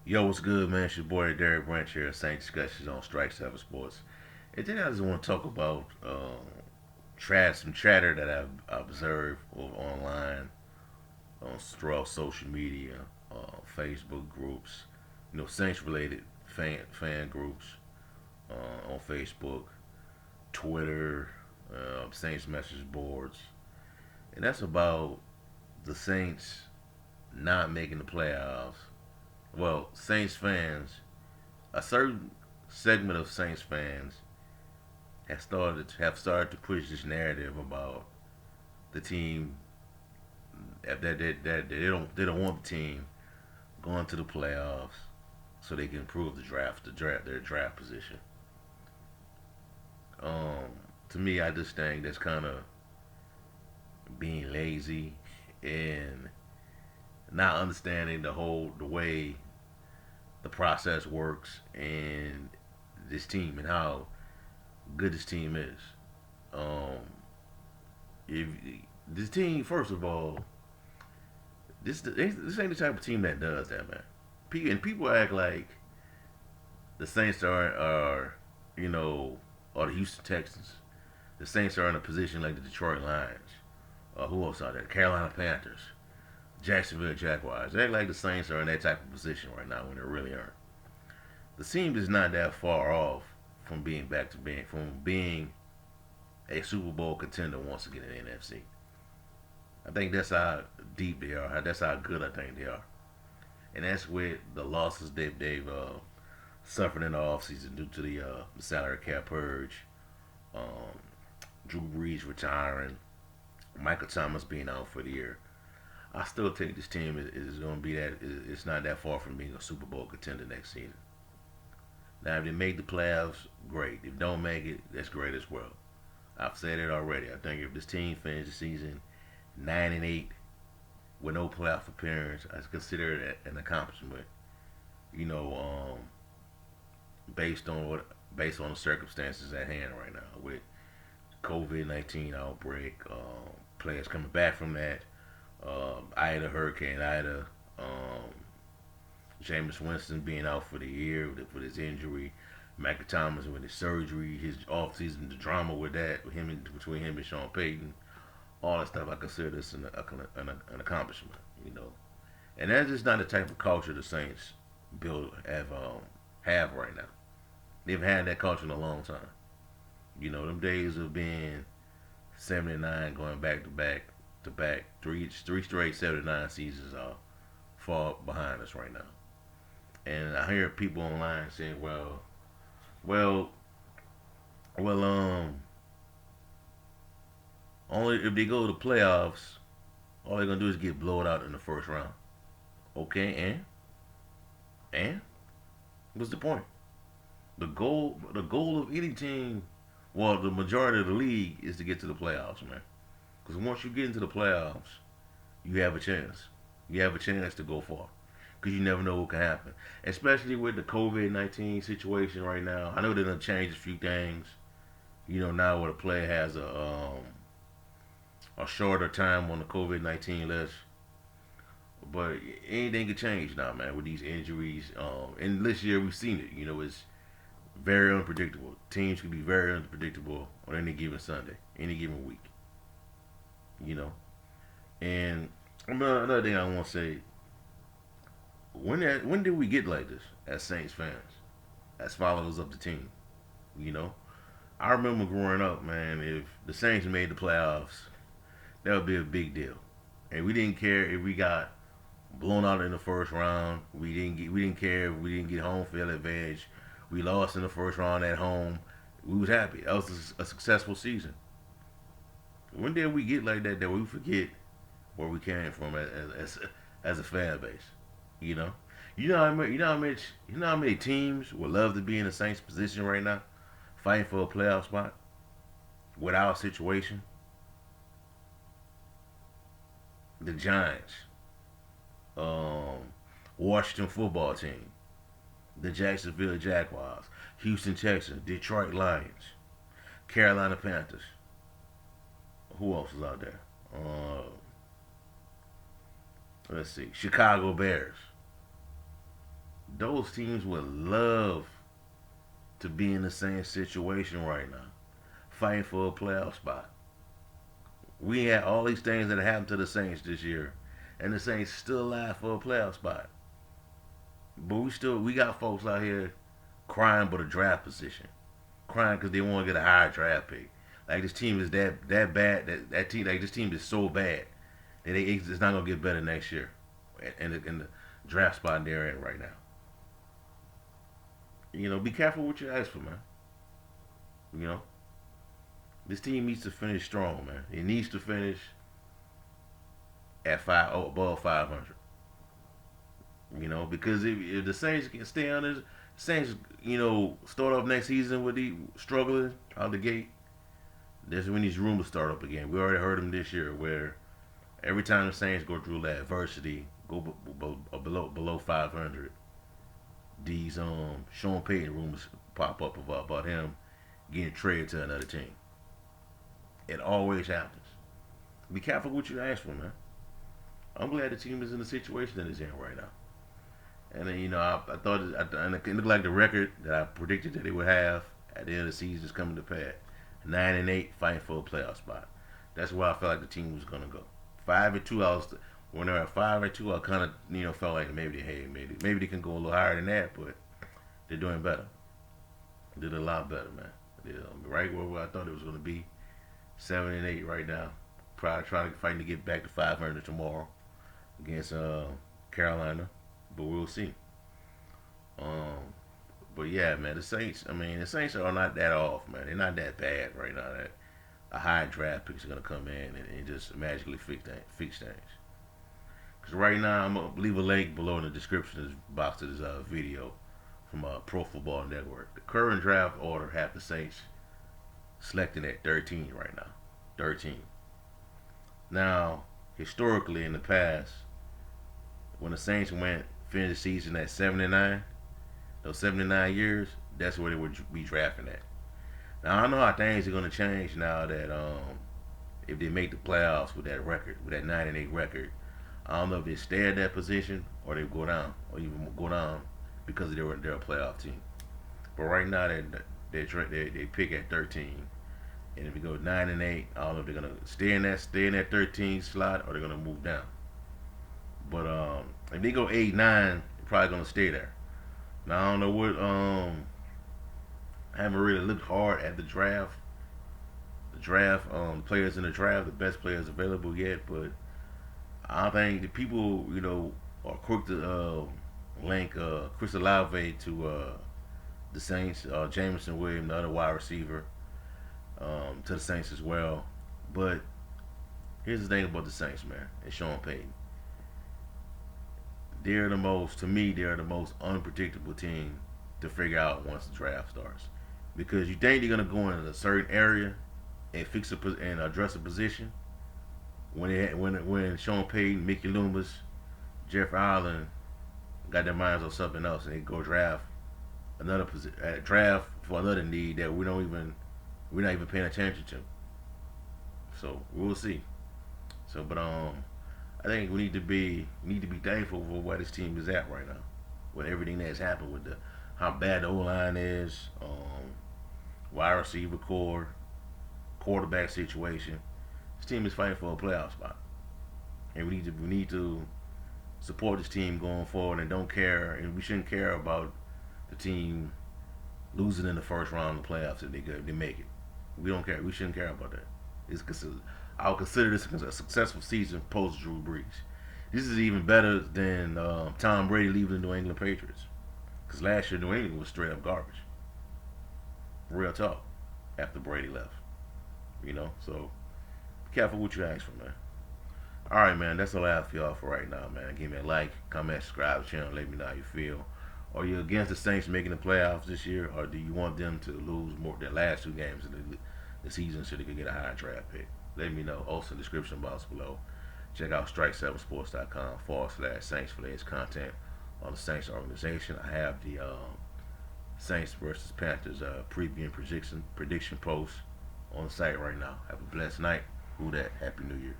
Yo, what's good, man? It's your boy Derek Branch here, Saint Discussions on Strike 7 Sports. And today I just want to talk about some chatter that I've observed online, throughout social media, Facebook groups, Saints related fan groups on Facebook, Twitter, Saints message boards. And that's about the Saints not making the playoffs. Well, Saints fans, a certain segment of Saints fans have started to push this narrative about the team that they don't want the team going to the playoffs so they can improve their draft position. Um, to me, I just think that's kind of being lazy and not understanding the way the process works and this team and how good this team is. Um, if this team, first of all, this ain't the type of team that does that, man. And people act like the Saints you know, or the Houston Texans. The Saints are in a position like the Detroit Lions. Who else are there? Carolina Panthers, Jacksonville Jaguars. They act like the Saints are in that type of position right now when they really aren't. The team is not that far off from being a Super Bowl contender once again in the NFC. I think that's how deep they are. That's how good I think they are, and that's with the losses they've suffered in the offseason due to the salary cap purge, um, Drew Brees retiring, Michael Thomas being out for the year. I still think this team is going to be that. It's not that far from being a Super Bowl contender next season. Now, if they make the playoffs, great. If they don't make it, that's great as well. I've said it already. I think if this team finishes the season 9-8 with no playoff appearance, I consider it an accomplishment. You know, based on what based on the circumstances at hand right now with COVID-19 outbreak, players coming back from that, Ida, Hurricane Ida, Jameis Winston being out for the year with his injury, Michael Thomas with his surgery, his offseason, the drama with that, between him and Sean Payton, all that stuff. I consider this an accomplishment, you know. And that's just not the type of culture the Saints have right now. They've had that culture in a long time. You know, them days of being 79, going back, three straight 79 seasons are far behind us right now. And I hear people online saying, well, well, only if they go to playoffs, all they're gonna do is get blown out in the first round. Okay, and what's the point? The goal of any team, well, the majority of the league is to get to the playoffs, man. Because once you get into the playoffs, you have a chance. You have a chance to go far. Because you never know what can happen. Especially with the COVID-19 situation right now. I know they're going to change a few things. You know, now where the player has a shorter time on the COVID-19 list. But anything could change now, man, with these injuries. And this year we've seen it. You know, it's very unpredictable. Teams can be very unpredictable on any given Sunday, any given week. You know, and another thing I want to say: when did we get like this as Saints fans, as followers of the team? You know, I remember growing up, man. If the Saints made the playoffs, that would be a big deal, and we didn't care if we got blown out in the first round. We didn't care if we didn't get home field advantage. We lost in the first round at home. We was happy. That was a successful season. When did we get like that we forget where we came from as a fan base? You know, you know how many teams would love to be in the Saints position right now, fighting for a playoff spot. With our situation, the Giants, um, Washington football team, the Jacksonville Jaguars, Houston Texans, Detroit Lions, Carolina Panthers. Who else is out there? Let's see, Chicago Bears, those teams would love to be in the same situation right now, fighting for a playoff spot. We had all these things that happened to the Saints this year, and the Saints still alive for a playoff spot. But we got folks out here crying for the draft position, crying because they want to get a higher draft pick. Like this team is that bad. That team, like this team is so bad that it's not gonna get better next year, in the draft spot they're in right now. Be careful what you ask for, man. You know, this team needs to finish strong, man. It needs to finish at above 500. Because if the Saints can stay on this, Saints, start off next season with the struggling out the gate. There's when these rumors start up again. We already heard them this year, where every time the Saints go through that adversity, go below 500, these Sean Payton rumors pop up about him getting traded to another team. It always happens. Be careful what you ask for, man. I'm glad the team is in the situation that it's in right now. And then, I thought and it looked like the record that I predicted that they would have at the end of the season is coming to pass. 9-8, fighting for a playoff spot. That's where I felt like the team was gonna go. 5-2, when they were at 5-2, I kind of felt like maybe they can go a little higher than that, but they're doing better. Did a lot better, man. They're right where I thought it was gonna be. 7-8 right now. Probably trying to fight to get back to 500 tomorrow against Carolina, but we'll see. Um, but yeah, man, the Saints. I mean, the Saints are not that off, man. They're not that bad right now. That a high draft pick is gonna come in and just magically fix things. Because right now, I'm gonna leave a link below in the description box to this video from Pro Football Network. The current draft order have the Saints selecting at 13 right now. 13. Now, historically in the past, when the Saints finished the season at 79, those 79 years, that's where they would be drafting at. Now I don't know how things are going to change now that if they make the playoffs with that record, with that 9-8 record. I don't know if they stay at that position or they go down, or even go down because they're a playoff team. But right now they pick at 13, and if we go 9-8, I don't know if they're gonna stay in that 13 slot or they're gonna move down. But if they go 8-9, they're probably gonna stay there. Now I don't know what I haven't really looked hard at the draft. Players in the draft, the best players available yet, but I think the people, are quick to link Chris Olave to the Saints, Jameson Williams, the other wide receiver, to the Saints as well. But here's the thing about the Saints, man, and Sean Payton. To me, they're the most unpredictable team to figure out once the draft starts. Because you think they're gonna go in a certain area and and address a position when Sean Payton, Mickey Loomis, Jeff Allen got their minds on something else and they go draft for another need that we're not even paying attention to. So we'll see. I think we need to be thankful for where this team is at right now, with everything that's happened with how bad the O line is, wide receiver core, quarterback situation. This team is fighting for a playoff spot, and we need to support this team going forward, and don't care, and we shouldn't care about the team losing in the first round of the playoffs if they make it. We don't care. We shouldn't care about that. I'll consider this a successful season post Drew Brees. This is even better than Tom Brady leaving the New England Patriots, because last year New England was straight up garbage. Real talk. After Brady left, so be careful what you ask for, man. All right, man. That's all I have for y'all for right now, man. Give me a like, comment, subscribe to the channel. Let me know how you feel. Are you against the Saints making the playoffs this year, or do you want them to lose more their last two games of the season so they could get a higher draft pick? Let me know. Also, in the description box below. Check out strike7sports.com/Saints for latest content on the Saints organization. I have the Saints versus Panthers preview and prediction post on the site right now. Have a blessed night. Who that? Happy New Year.